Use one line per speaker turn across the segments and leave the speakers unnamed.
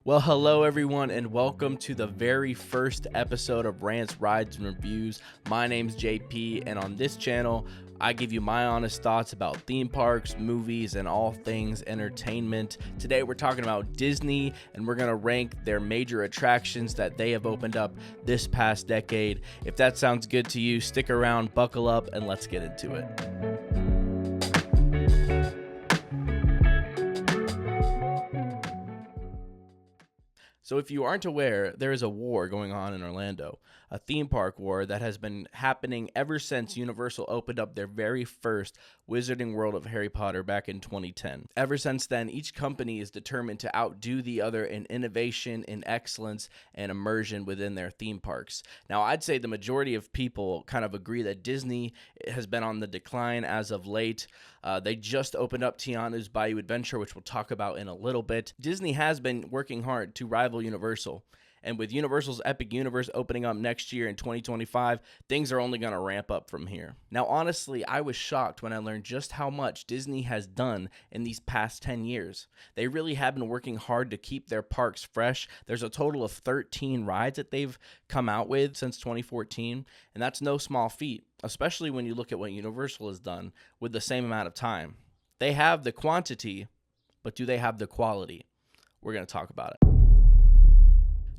Well, hello everyone, and welcome to the very first episode of Rants, Rides, and Reviews. My name's JP, and on this channel, I give you my honest thoughts about theme parks, movies, and all things entertainment. Today, we're talking about Disney, and we're going to rank their major attractions that they have opened up this past decade. If that sounds good to you, stick around, buckle up, and let's get into it. So if you aren't aware, there is a war going on in Orlando, a theme park war that has been happening ever since Universal opened up their very first Wizarding World of Harry Potter back in 2010. Ever since then, each company is determined to outdo the other in innovation, in excellence, and immersion within their theme parks. Now, I'd say the majority of people kind of agree that Disney has been on the decline as of late. They just opened up Tiana's Bayou Adventure, which we'll talk about in a little bit. Disney has been working hard to rival Universal. And with Universal's Epic Universe opening up next year in 2025, things are only going to ramp up from here. Now, honestly, I was shocked when I learned just how much Disney has done in these past 10 years. They really have been working hard to keep their parks fresh. There's a total of 13 rides that they've come out with since 2014, and that's no small feat, especially when you look at what Universal has done with the same amount of time. They have the quantity, but do they have the quality? We're going to talk about it.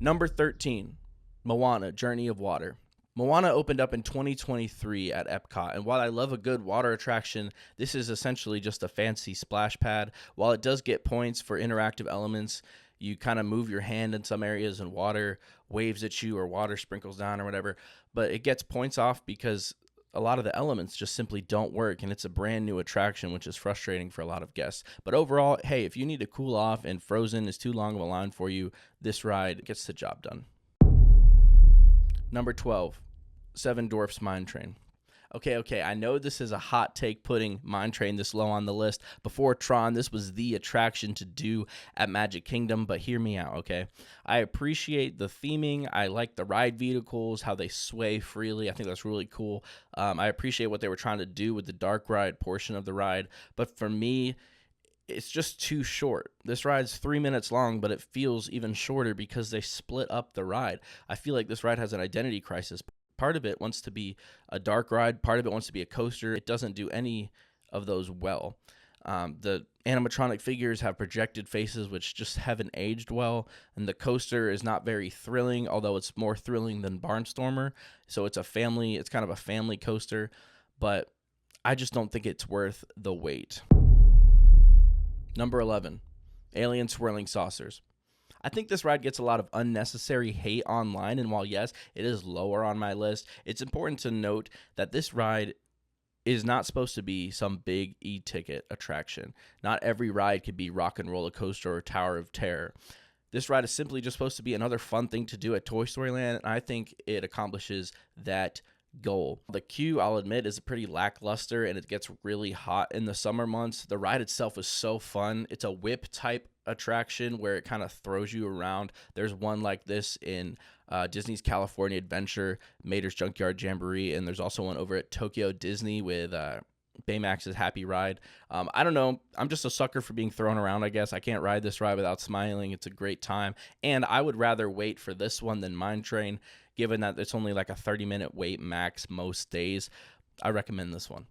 Number 13, Moana, Journey of Water. Moana opened up in 2023 at Epcot, and while I love a good water attraction, this is essentially just a fancy splash pad. While it does get points for interactive elements, you kind of move your hand in some areas and water waves at you or water sprinkles down or whatever, but it gets points off because a lot of the elements just simply don't work, and it's a brand new attraction, which is frustrating for a lot of guests. But overall, hey, if you need to cool off and Frozen is too long of a line for you, this ride gets the job done. Number 12, Seven Dwarfs Mine Train. Okay, I know this is a hot take putting Mine Train this low on the list. Before Tron, this was the attraction to do at Magic Kingdom, but hear me out, okay? I appreciate the theming. I like the ride vehicles, how they sway freely. I think that's really cool. I appreciate what they were trying to do with the dark ride portion of the ride, but for me, it's just too short. This ride's 3 minutes long, but it feels even shorter because they split up the ride. I feel like this ride has an identity crisis. Part of it wants to be a dark ride. Part of it wants to be a coaster. It doesn't do any of those well. The animatronic figures have projected faces which just haven't aged well. And the coaster is not very thrilling, although it's more thrilling than Barnstormer. So it's kind of a family coaster. But I just don't think it's worth the wait. Number 11, Alien Swirling Saucers. I think this ride gets a lot of unnecessary hate online, and while yes, it is lower on my list, it's important to note that this ride is not supposed to be some big e-ticket attraction. Not every ride could be Rock and Roller Coaster or Tower of Terror. This ride is simply just supposed to be another fun thing to do at Toy Story Land, and I think it accomplishes that goal. The queue, I'll admit, is pretty lackluster, and it gets really hot in the summer months. The ride itself is so fun. It's a whip type attraction where it kind of throws you around. There's one like this in Disney's California Adventure, Mater's Junkyard Jamboree, and there's also one over at Tokyo Disney with Baymax's Happy Ride. I don't know. I'm just a sucker for being thrown around, I guess. I can't ride this ride without smiling. It's a great time, and I would rather wait for this one than Mine Train, given that it's only like a 30-minute wait max most days. I recommend this one.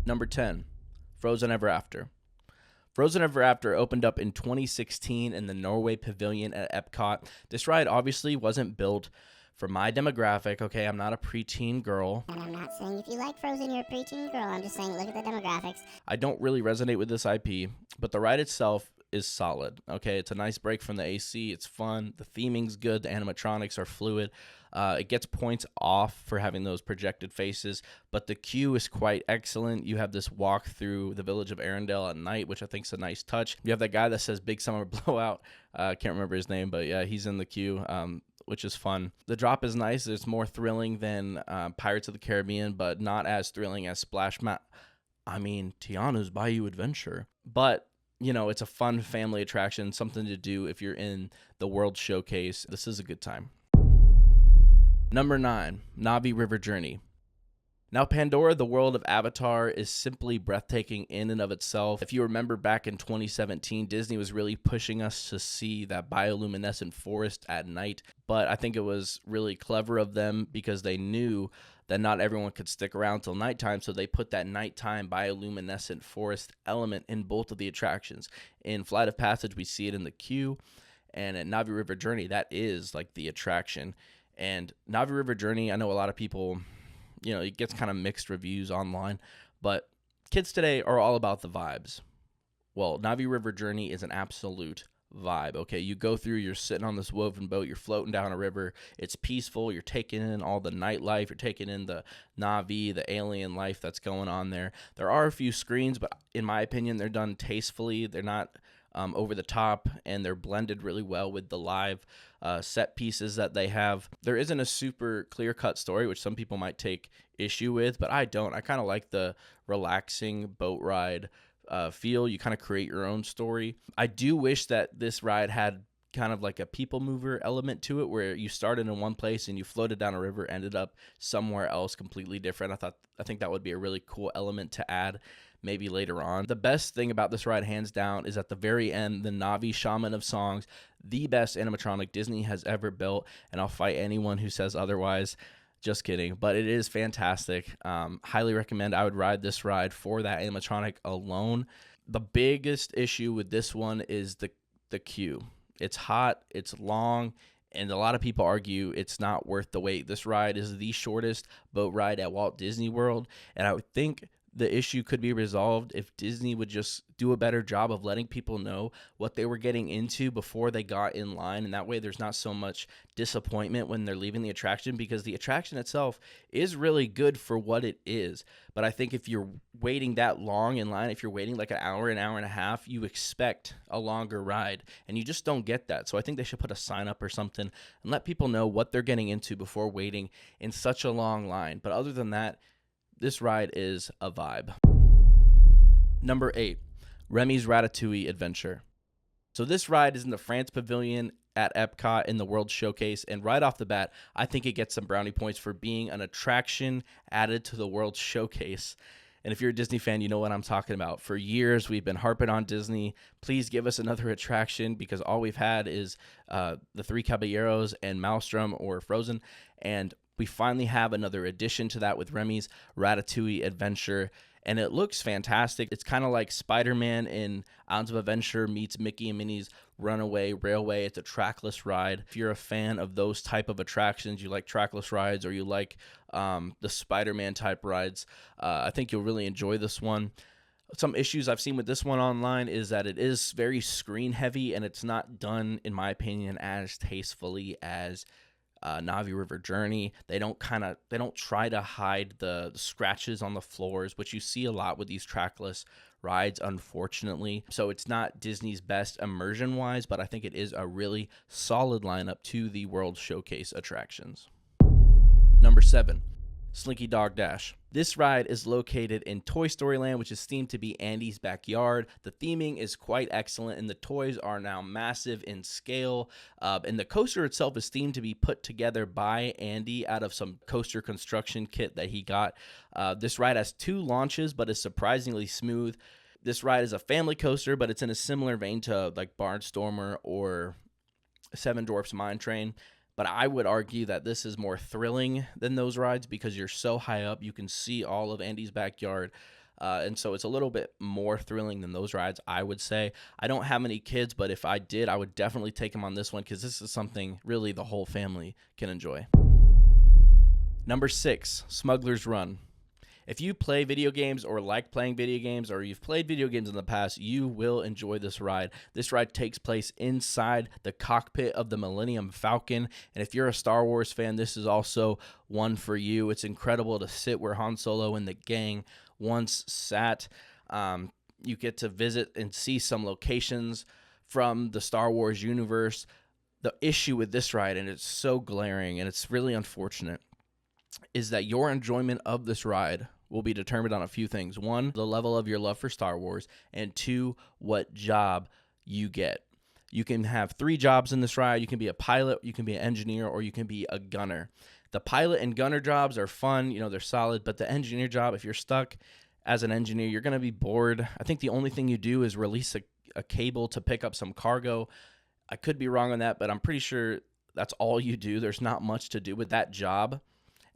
Number 10, Frozen Ever After. Frozen Ever After opened up in 2016 in the Norway Pavilion at Epcot. This ride obviously wasn't built for my demographic, okay? I'm not a preteen girl.
And I'm not saying if you like Frozen, you're a preteen girl. I'm just saying look at the demographics.
I don't really resonate with this IP, but the ride itself is solid, okay? It's a nice break from the AC. It's fun. The theming's good. The animatronics are fluid. It gets points off for having those projected faces, but the queue is quite excellent. You have this walk through the village of Arendelle at night, which I think is a nice touch. You have that guy that says Big Summer Blowout. I can't remember his name, but yeah, he's in the queue, which is fun. The drop is nice. It's more thrilling than Pirates of the Caribbean, but not as thrilling as Tiana's Bayou Adventure. But you know, it's a fun family attraction, something to do if you're in the World Showcase. This is a good time. Number 9, Navi River Journey. Now, Pandora, the world of Avatar, is simply breathtaking in and of itself. If you remember back in 2017, Disney was really pushing us to see that bioluminescent forest at night. But I think it was really clever of them because they knew that not everyone could stick around till nighttime. So they put that nighttime bioluminescent forest element in both of the attractions. In Flight of Passage, we see it in the queue. And at Navi River Journey, that is like the attraction. And Navi River Journey, I know a lot of people, it gets kind of mixed reviews online, but kids today are all about the vibes. Well, Navi River Journey is an absolute vibe, okay? You go through, you're sitting on this woven boat, you're floating down a river, it's peaceful, you're taking in all the nightlife, you're taking in the Navi, the alien life that's going on there. There are a few screens, but in my opinion, they're done tastefully. They're not over the top, and they're blended really well with the live set pieces that they have. There isn't a super clear-cut story, which some people might take issue with, but I don't. I kind of like the relaxing boat ride feel. You kind of create your own story. I do wish that this ride had kind of like a people mover element to it, where you started in one place and you floated down a river, ended up somewhere else completely different. I think that would be a really cool element to add maybe later on. The best thing about this ride, hands down, is at the very end, the Navi Shaman of Songs, the best animatronic Disney has ever built, and I'll fight anyone who says otherwise. Just kidding, but it is fantastic. Highly recommend. I would ride this ride for that animatronic alone. The biggest issue with this one is the queue. It's hot, it's long, and a lot of people argue it's not worth the wait. This ride is the shortest boat ride at Walt Disney World, and I would think the issue could be resolved if Disney would just do a better job of letting people know what they were getting into before they got in line. And that way there's not so much disappointment when they're leaving the attraction, because the attraction itself is really good for what it is. But I think if you're waiting that long in line, if you're waiting like an hour and a half, you expect a longer ride, and you just don't get that. So I think they should put a sign up or something and let people know what they're getting into before waiting in such a long line. But other than that, this ride is a vibe. Number 8, Remy's Ratatouille Adventure. So this ride is in the France Pavilion at Epcot in the World Showcase, and right off the bat, I think it gets some brownie points for being an attraction added to the World Showcase. And if you're a Disney fan, you know what I'm talking about. For years, we've been harping on Disney. Please give us another attraction, because all we've had is the Three Caballeros and Maelstrom or Frozen, and we finally have another addition to that with Remy's Ratatouille Adventure, and it looks fantastic. It's kind of like Spider-Man in Islands of Adventure meets Mickey and Minnie's Runaway Railway. It's a trackless ride. If you're a fan of those type of attractions, you like trackless rides, or you like the Spider-Man type rides, I think you'll really enjoy this one. Some issues I've seen with this one online is that it is very screen heavy, and it's not done, in my opinion, as tastefully as Navi River Journey. They don't try to hide the scratches on the floors, which you see a lot with these trackless rides, unfortunately. So it's not Disney's best immersion wise, but I think it is a really solid lineup to the World Showcase attractions. Number 7, Slinky Dog Dash. This ride is located in Toy Story Land, which is themed to be Andy's backyard. The theming is quite excellent, and the toys are now massive in scale. And the coaster itself is themed to be put together by Andy out of some coaster construction kit that he got. This ride has 2 launches, but is surprisingly smooth. This ride is a family coaster, but it's in a similar vein to like Barnstormer or Seven Dwarfs Mine Train. But I would argue that this is more thrilling than those rides, because you're so high up, you can see all of Andy's backyard. And so it's a little bit more thrilling than those rides, I would say. I don't have any kids, but if I did, I would definitely take them on this one, because this is something really the whole family can enjoy. Number 6, Smuggler's Run. If you play video games or like playing video games, or you've played video games in the past, you will enjoy this ride. This ride takes place inside the cockpit of the Millennium Falcon, and if you're a Star Wars fan, this is also one for you. It's incredible to sit where Han Solo and the gang once sat. You get to visit and see some locations from the Star Wars universe. The issue with this ride, and it's so glaring and it's really unfortunate, is that your enjoyment of this ride will be determined on a few things. 1, the level of your love for Star Wars, and 2, what job you get. You can have 3 jobs in this ride. You can be a pilot, you can be an engineer, or you can be a gunner. The pilot and gunner jobs are fun, they're solid, but the engineer job, if you're stuck as an engineer, you're going to be bored. I think the only thing you do is release a cable to pick up some cargo. I could be wrong on that, but I'm pretty sure that's all you do. There's not much to do with that job.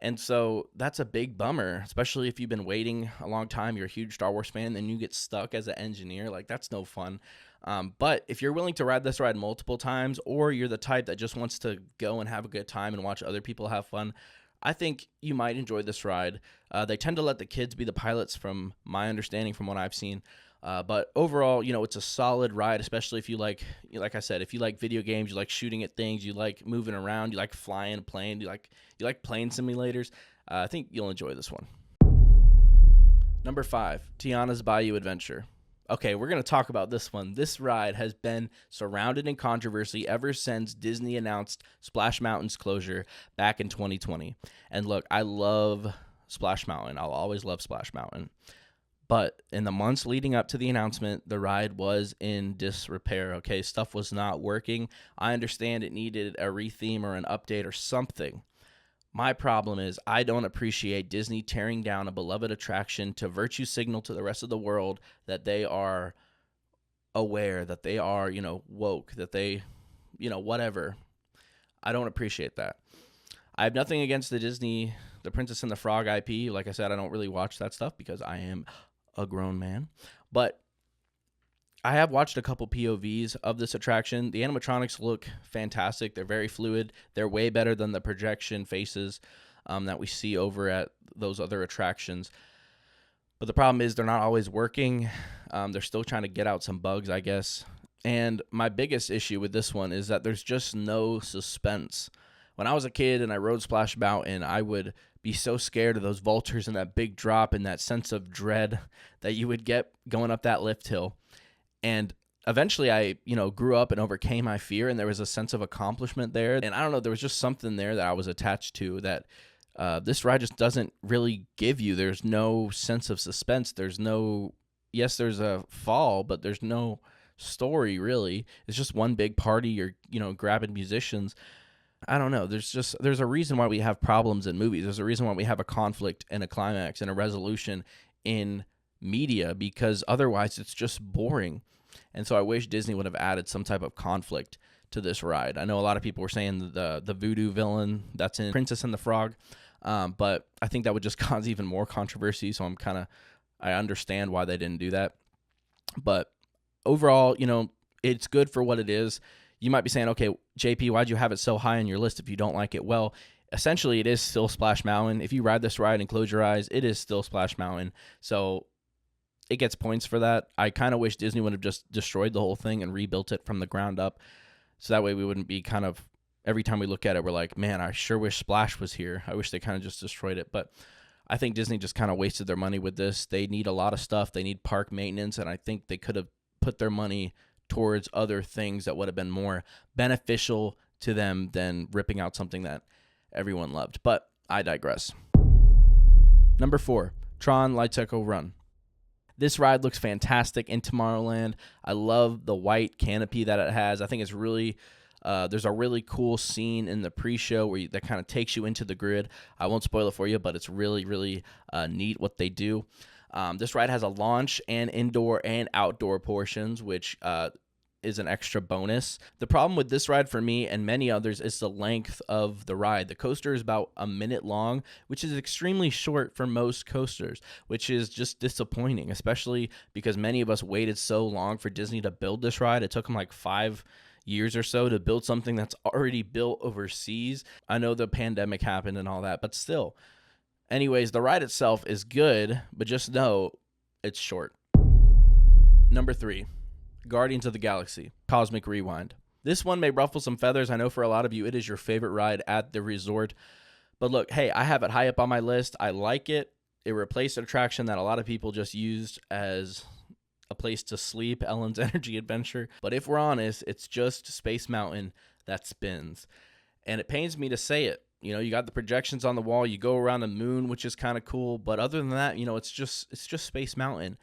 And so that's a big bummer, especially if you've been waiting a long time, you're a huge Star Wars fan, then you get stuck as an engineer. Like, that's no fun. But if you're willing to ride this ride multiple times, or you're the type that just wants to go and have a good time and watch other people have fun, I think you might enjoy this ride. They tend to let the kids be the pilots from my understanding, from what I've seen. But overall, it's a solid ride, especially if you like I said, if you like video games, you like shooting at things, you like moving around, you like flying a plane, you like plane simulators. I think you'll enjoy this one. Number 5, Tiana's Bayou Adventure. Okay, we're going to talk about this one. This ride has been surrounded in controversy ever since Disney announced Splash Mountain's closure back in 2020. And look, I love Splash Mountain. I'll always love Splash Mountain. But in the months leading up to the announcement, the ride was in disrepair, okay? Stuff was not working. I understand it needed a retheme or an update or something. My problem is I don't appreciate Disney tearing down a beloved attraction to virtue signal to the rest of the world that they are aware, that they are, woke, that they, whatever. I don't appreciate that. I have nothing against the Princess and the Frog IP. Like I said, I don't really watch that stuff because I am a grown man. But I have watched a couple POVs of this attraction. The animatronics look fantastic. They're very fluid. They're way better than the projection faces that we see over at those other attractions. But the problem is they're not always working. They're still trying to get out some bugs, I guess. And my biggest issue with this one is that there's just no suspense. When I was a kid and I rode Splash Mountain, I would be so scared of those vultures and that big drop and that sense of dread that you would get going up that lift hill. And eventually I, grew up and overcame my fear, and there was a sense of accomplishment there. And I don't know, there was just something there that I was attached to that this ride just doesn't really give you. There's no sense of suspense. There's a fall, but there's no story really. It's just one big party. You're, grabbing musicians. I don't know. There's a reason why we have problems in movies. There's a reason why we have a conflict and a climax and a resolution in media, because otherwise it's just boring. And so I wish Disney would have added some type of conflict to this ride. I know a lot of people were saying the voodoo villain that's in Princess and the Frog, but I think that would just cause even more controversy. So I understand why they didn't do that. But overall, it's good for what it is. You might be saying, okay, JP, why'd you have it so high on your list if you don't like it? Well, essentially it is still Splash Mountain. If you ride this ride and close your eyes, it is still Splash Mountain. So it gets points for that. I kind of wish Disney would have just destroyed the whole thing and rebuilt it from the ground up. So that way we wouldn't be kind of, every time we look at it, we're like, man, I sure wish Splash was here. I wish they kind of just destroyed it. But I think Disney just kind of wasted their money with this. They need a lot of stuff. They need park maintenance. And I think they could have put their money towards other things that would have been more beneficial to them than ripping out something that everyone loved. But I digress. Number 4, Tron Light Cycle Run. This ride looks fantastic in Tomorrowland. I love the white canopy that it has. I think it's really, there's a really cool scene in the pre-show that kind of takes you into the grid. I won't spoil it for you, but it's really, really neat what they do. This ride has a launch and indoor and outdoor portions, which is an extra bonus. The problem with this ride for me and many others is the length of the ride. The coaster is about a minute long, which is extremely short for most coasters, which is just disappointing, especially because many of us waited so long for Disney to build this ride. It took them like 5 years or so to build something that's already built overseas. I know the pandemic happened and all that, but still. Anyways, the ride itself is good, but just know it's short. Number 3. Guardians of the Galaxy, Cosmic Rewind. This one may ruffle some feathers. I know for a lot of you, it is your favorite ride at the resort. But look, hey, I have it high up on my list. I like it. It replaced an attraction that a lot of people just used as a place to sleep, Ellen's Energy Adventure. But if we're honest, it's just Space Mountain that spins. And it pains me to say it. You got the projections on the wall. You go around the moon, which is kind of cool. But other than that, it's just Space Mountain.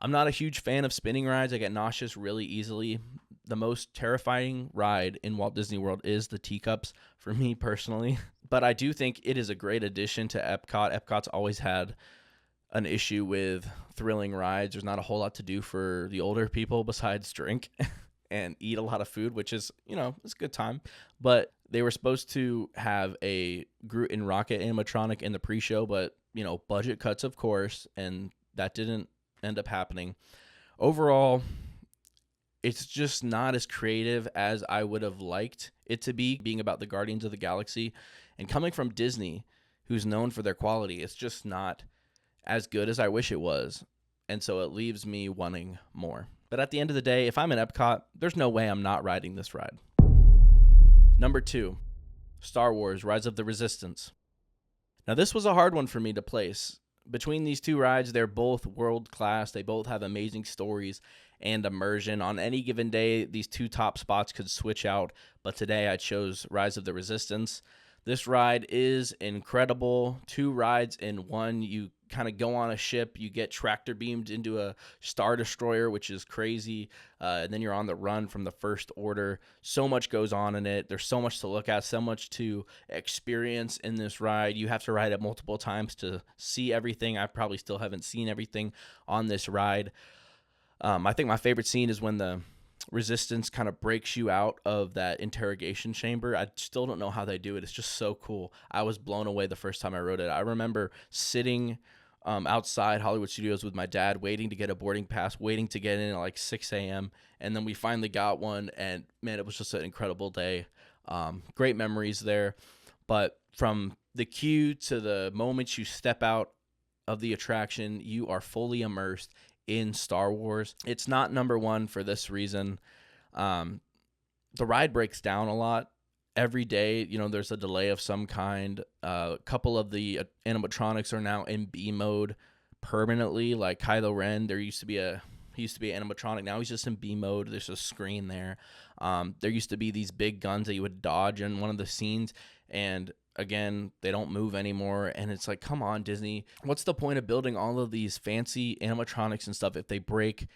I'm not a huge fan of spinning rides. I get nauseous really easily. the most terrifying ride in Walt Disney World is the teacups for me personally. But I do think it is a great addition to Epcot. Epcot's always had an issue with thrilling rides. There's not a whole lot to do for the older people besides drink and eat a lot of food, which is, it's a good time. But they were supposed to have a Groot and Rocket animatronic in the pre-show, but, budget cuts, of course, and that didn't end up happening. Overall, it's just not as creative as I would have liked it to be, being about the Guardians of the Galaxy. And coming from Disney, who's known for their quality, it's just not as good as I wish it was. And so it leaves me wanting more. But at the end of the day, if I'm in Epcot, there's no way I'm not riding this ride. Number 2, Star Wars Rise of the Resistance. Now, this was a hard one for me to place. Between these two rides, they're both world-class. They both have amazing stories and immersion. On any given day, these two top spots could switch out, but today I chose Rise of the Resistance. This ride is incredible. 2 rides in one. You kind of go on a ship. You get tractor beamed into a Star Destroyer, which is crazy. And then you're on the run from the First Order. So much goes on in it. There's so much to look at, so much to experience in this ride. You have to ride it multiple times to see everything. I probably still haven't seen everything on this ride. I think my favorite scene is when the Resistance kind of breaks you out of that interrogation chamber. I still don't know how they do it. It's just so cool. I was blown away the first time I rode it. I remember sitting outside Hollywood Studios with my dad, waiting to get a boarding pass, waiting to get in at like 6 a.m. And then we finally got one, and man, it was just an incredible day. Great memories there. But from the queue to the moment you step out of the attraction, you are fully immersed in Star Wars. It's not number 1 for this reason. The ride breaks down a lot. Every day, there's a delay of some kind. A couple of the animatronics are now in B mode permanently, like Kylo Ren. He used to be an animatronic. Now he's just in B mode. There's a screen there. There used to be these big guns that you would dodge in one of the scenes, and again, they don't move anymore. And it's like, come on, Disney. What's the point of building all of these fancy animatronics and stuff if they break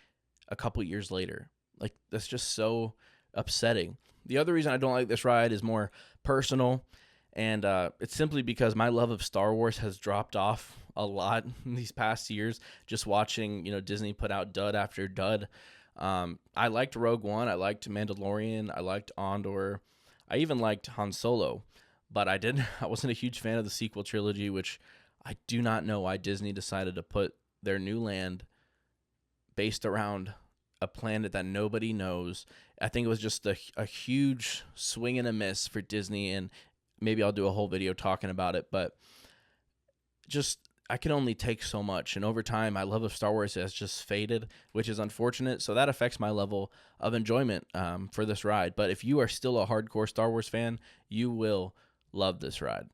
a couple years later? Like, that's just so upsetting. The other reason I don't like this ride is more personal, and it's simply because my love of Star Wars has dropped off a lot in these past years, just watching, Disney put out dud after dud. I liked Rogue One. I liked Mandalorian. I liked Andor. I even liked Han Solo. But I wasn't a huge fan of the sequel trilogy, which I do not know why Disney decided to put their new land based around a planet that nobody knows. I think it was just a huge swing and a miss for Disney, and maybe I'll do a whole video talking about it. But just, I can only take so much, and over time, my love of Star Wars has just faded, which is unfortunate. So that affects my level of enjoyment for this ride. But if you are still a hardcore Star Wars fan, you will love this ride.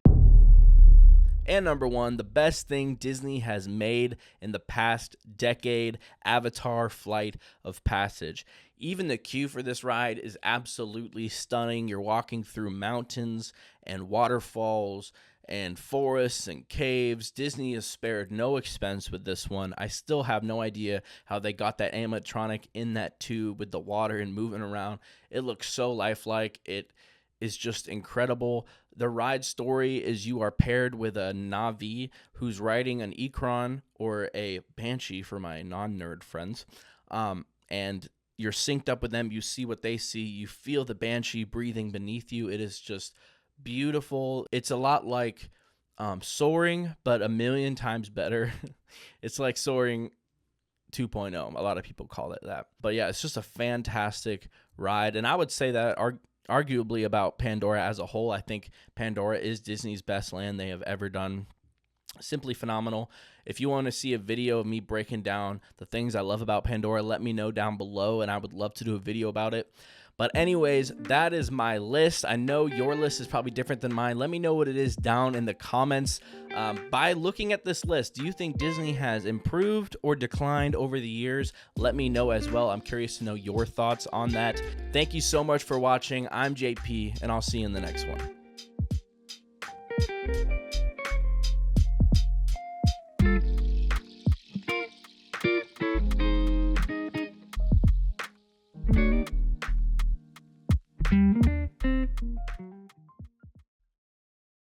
And number 1, the best thing Disney has made in the past decade, Avatar Flight of Passage. Even the queue for this ride is absolutely stunning. You're walking through mountains and waterfalls and forests and caves. Disney has spared no expense with this one. I still have no idea how they got that animatronic in that tube with the water and moving around. It looks so lifelike. It is just incredible. The ride story is you are paired with a Na'vi who's riding an Ikron or a Banshee for my non-nerd friends, and you're synced up with them. You see what they see. You feel the Banshee breathing beneath you. It is just beautiful. It's a lot like Soaring, but a million times better. It's like Soaring 2.0. A lot of people call it that. But yeah, it's just a fantastic ride, and I would say that arguably about Pandora as a whole. I think Pandora is Disney's best land they have ever done. Simply phenomenal. If you want to see a video of me breaking down the things I love about Pandora, let me know down below, and I would love to do a video about it. But anyways, that is my list. I know your list is probably different than mine. Let me know what it is down in the comments. By looking at this list, do you think Disney has improved or declined over the years? Let me know as well. I'm curious to know your thoughts on that. Thank you so much for watching. I'm JP, and I'll see you in the next one.